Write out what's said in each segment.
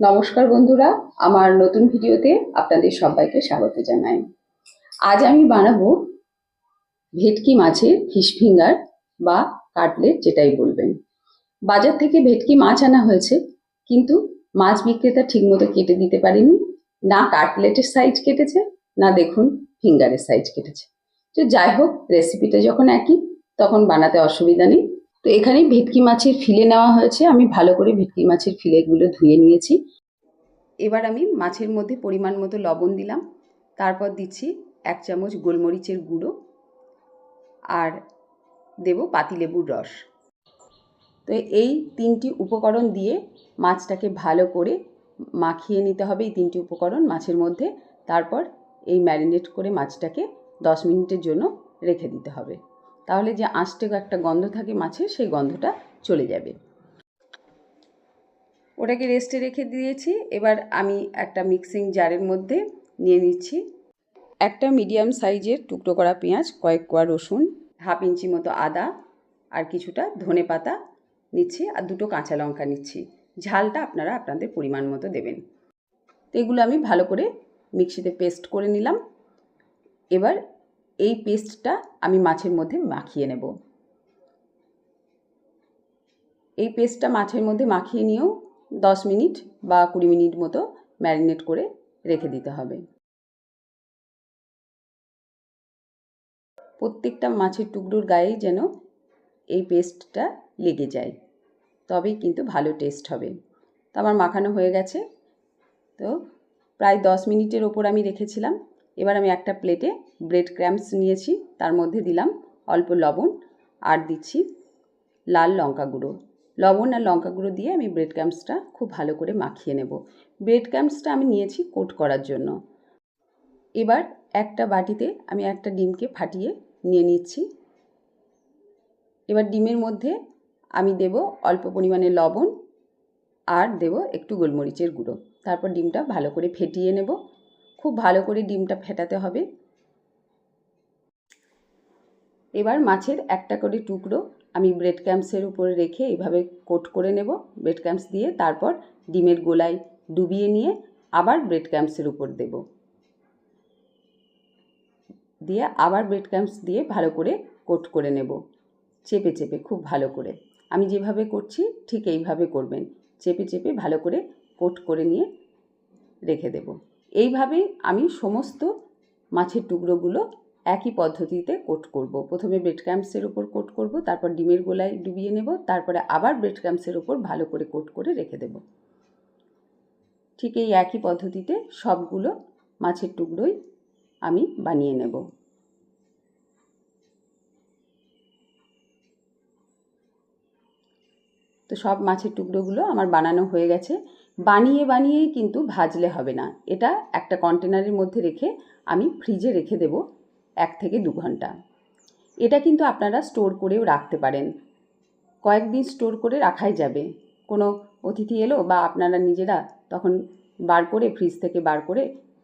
নমস্কার বন্ধুরা, আমার নতুন ভিডিওতে আপনাদের সবাইকে স্বাগত জানাই। আজ আমি বানাবো ভেটকি মাছের ফিশ ফিঙ্গার বা কাটলেট, যেটাই বলবেন। বাজার থেকে ভেটকি মাছ আনা হয়েছে, কিন্তু মাছ বিক্রেতা ঠিকমতো কেটে দিতে পারেনি। না কাটলেটের সাইজ কেটেছে, না দেখুন ফিঙ্গারের সাইজ কেটেছে। তো যাই হোক, রেসিপিটা যখন একই, তখন বানাতে অসুবিধা নেই। তো এখানে ভেটকি মাছের ফিলে নেওয়া হয়েছে। আমি ভালো করে ভেটকি মাছের ফিলেগুলো ধুয়ে নিয়েছি। এবার আমি মাছের মধ্যে পরিমাণ মতো লবণ দিলাম, তারপর দিচ্ছি 1 চামচ গোলমরিচের গুঁড়ো আর দেব পাতিলেবুর রস। তো এই 3টি উপকরণ দিয়ে মাছটাকে ভালো করে মাখিয়ে নিতে হবে, এই 3টি উপকরণ মাছের মধ্যে। তারপর এই ম্যারিনেট করে মাছটাকে 10 মিনিটের জন্য রেখে দিতে হবে। তাহলে যে আঁশটে একটা গন্ধ থাকে মাছের, সেই গন্ধটা চলে যাবে। ওটাকে রেস্টে রেখে দিয়েছি। এবার আমি একটা মিক্সিং জারের মধ্যে নিয়ে নিচ্ছি একটা মিডিয়াম সাইজের টুকরো করা পেঁয়াজ, কয়েক কোয়া রসুন, হাফ ইঞ্চি মতো আদা আর কিছুটা ধনে পাতা নিচ্ছি, আর 2টো কাঁচা লঙ্কা নিচ্ছি। ঝালটা আপনারা আপনাদের পরিমাণ মতো দেবেন। তো এগুলো আমি ভালো করে মিক্সিতে পেস্ট করে নিলাম। এবার এই পেস্টটা আমি মাছের মধ্যে মাখিয়ে নেব। এই পেস্টটা মাছের মধ্যে মাখিয়ে নিয়েও 10 মিনিট বা 20 মিনিট মতো ম্যারিনেট করে রেখে দিতে হবে। প্রত্যেকটা মাছের টুকরোর গায়েই যেন এই পেস্টটা লেগে যায়, তবেই কিন্তু ভালো টেস্ট হবে। তো আমার মাখানো হয়ে গেছে। তো প্রায় 10 মিনিটের ওপর আমি রেখেছিলাম। এবার আমি একটা প্লেটে ব্রেড ক্রাম্বস নিয়েছি, তার মধ্যে দিলাম অল্প লবণ আর দিচ্ছি লাল লঙ্কা গুঁড়ো। লবণ আর লঙ্কা গুঁড়ো দিয়ে আমি ব্রেড ক্রাম্বসটা খুব ভালো করে মাখিয়ে নেব। ব্রেড ক্রাম্বসটা আমি নিয়েছি কোট করার জন্য। এবার একটা বাটিতে আমি একটা ডিমকে ফাটিয়ে নিয়ে নিচ্ছি। এবার ডিমের মধ্যে আমি দেব অল্প পরিমাণে লবণ আর দেব একটু গোলমরিচের গুঁড়ো। তারপর ডিমটা ভালো করে ফেটিয়ে নেব। খুব ভালো করে ডিমটা ফেটাতে হবে। এবার মাছের একটা করে টুকরো আমি ব্রেড ক্রাম্বসের উপরে রেখে এইভাবে কোট করে নেব ব্রেড ক্রাম্বস দিয়ে। তারপর ডিমের গোলায় ডুবিয়ে নিয়ে আবার ব্রেড ক্রাম্বসের উপর দেব, দিয়ে আবার ব্রেড ক্রাম্বস দিয়ে ভালো করে কোট করে নেব, চেপে চেপে খুব ভালো করে। আমি যেভাবে করছি ঠিক এইভাবে করবেন, চেপে চেপে ভালো করে কোট করে নিয়ে রেখে দেব। এইভাবেই আমি সমস্ত মাছের টুকরোগুলো একই পদ্ধতিতে কোট করব। প্রথমে ব্রেড ক্রাম্বসের উপর কোট করব, তারপর ডিমের গোলায় ডুবিয়ে নেব, তারপরে আবার ব্রেড ক্রাম্বসের উপর ভালো করে কোট করে রেখে দেব। ঠিক এই একই পদ্ধতিতে সবগুলো মাছের টুকরোই আমি বানিয়ে নেব। তো সব মাছের টুকরোগুলো আমার বানানো হয়ে গেছে। বানিয়েই কিন্তু ভাজলে হবে না। এটা একটা কন্টেনারের মধ্যে রেখে আমি ফ্রিজে রেখে দেব 1 থেকে 2 ঘন্টা। এটা কিন্তু আপনারা স্টোর করেও রাখতে পারেন, কয়েকদিন স্টোর করে রাখাই যাবে। কোনো অতিথি এলো বা আপনারা নিজেরা তখন বার করে ফ্রিজ থেকে বার করে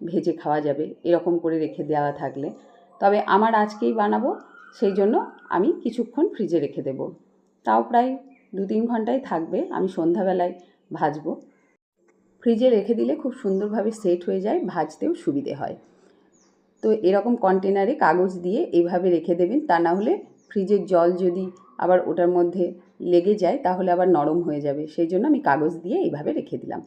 ভেজে খাওয়া যাবে, এরকম করে রেখে দেওয়া থাকলে। তবে আমার আজকেই বানাবো, সেই জন্য আমি কিছুক্ষণ ফ্রিজে রেখে দেব। তাও প্রায় 2-3 ঘন্টাই থাকবে। আমি সন্ধ্যাবেলায় ভাজবো। ফ্রিজে রেখে দিলে খুব সুন্দরভাবে সেট হয়ে যায়, ভাজতেও সুবিধে হয়। তো এরকম কন্টেনারে কাগজ দিয়ে এইভাবে রেখে দেবেন। তা না হলে ফ্রিজের জল যদি আবার ওটার মধ্যে লেগে যায় তাহলে আবার নরম হয়ে যাবে, সেই জন্য আমি কাগজ দিয়ে এইভাবে রেখে দিলাম।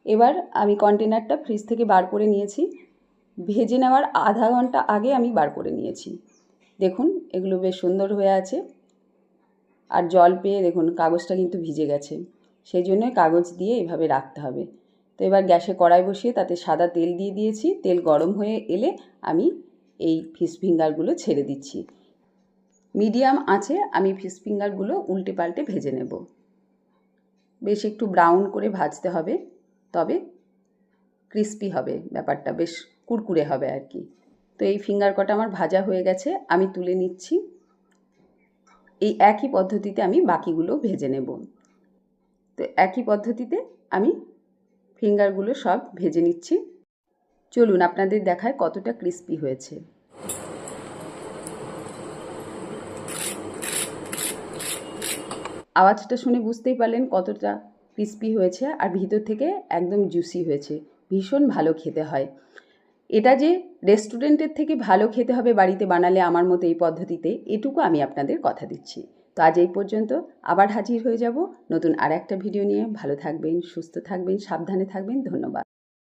এবার আমি কন্টেনারটা ফ্রিজ থেকে বার করে নিয়েছি। ভেজে নেওয়ার আধা ঘন্টা আগে আমি বার করে নিয়েছি। দেখুন এগুলো বেশ সুন্দর হয়ে আছে, আর জল পেয়ে দেখুন কাগজটা কিন্তু ভিজে গেছে, সেই জন্য কাগজ দিয়ে এভাবে রাখতে হবে। তো এবার গ্যাসে কড়াই বসিয়ে তাতে সাদা তেল দিয়ে দিয়েছি। তেল গরম হয়ে এলে আমি এই ফিশ ফিঙ্গারগুলো ছেড়ে দিচ্ছি। মিডিয়াম আঁচে আমি ফিশ ফিঙ্গারগুলো উল্টে পাল্টে ভেজে নেব। বেশ একটু ব্রাউন করে ভাজতে হবে, তবে ক্রিস্পি হবে, ব্যাপারটা বেশ কুরকুরে হবে আর কি। তো এই ফিঙ্গার কটা আমার ভাজা হয়ে গেছে, আমি তুলে নিচ্ছি। এই একই পদ্ধতিতে আমি বাকিগুলো ভেজে নেব। তো একই পদ্ধতিতে আমি ফিঙ্গারগুলো সব ভেজে নিচ্ছি। চলুন আপনাদের দেখায় কতটা ক্রিস্পি হয়েছে। আওয়াজটা শুনে বুঝতেই পারলেন কতটা ক্রিস্পি হয়েছে আর ভিতর থেকে একদম জুসি হয়েছে। ভীষণ ভালো খেতে হয়। এটা যে রেস্টুরেন্টের থেকে ভালো খেতে হবে বাড়িতে বানালে আমার মতো এই পদ্ধতিতে, এটুকু আমি আপনাদের কথা দিচ্ছি। তো আজ এই পর্যন্ত, আবার হাজির হয়ে যাব নতুন আর একটা ভিডিও নিয়ে। ভালো থাকবেন, সুস্থ থাকবেন, সাবধানে থাকবেন। ধন্যবাদ।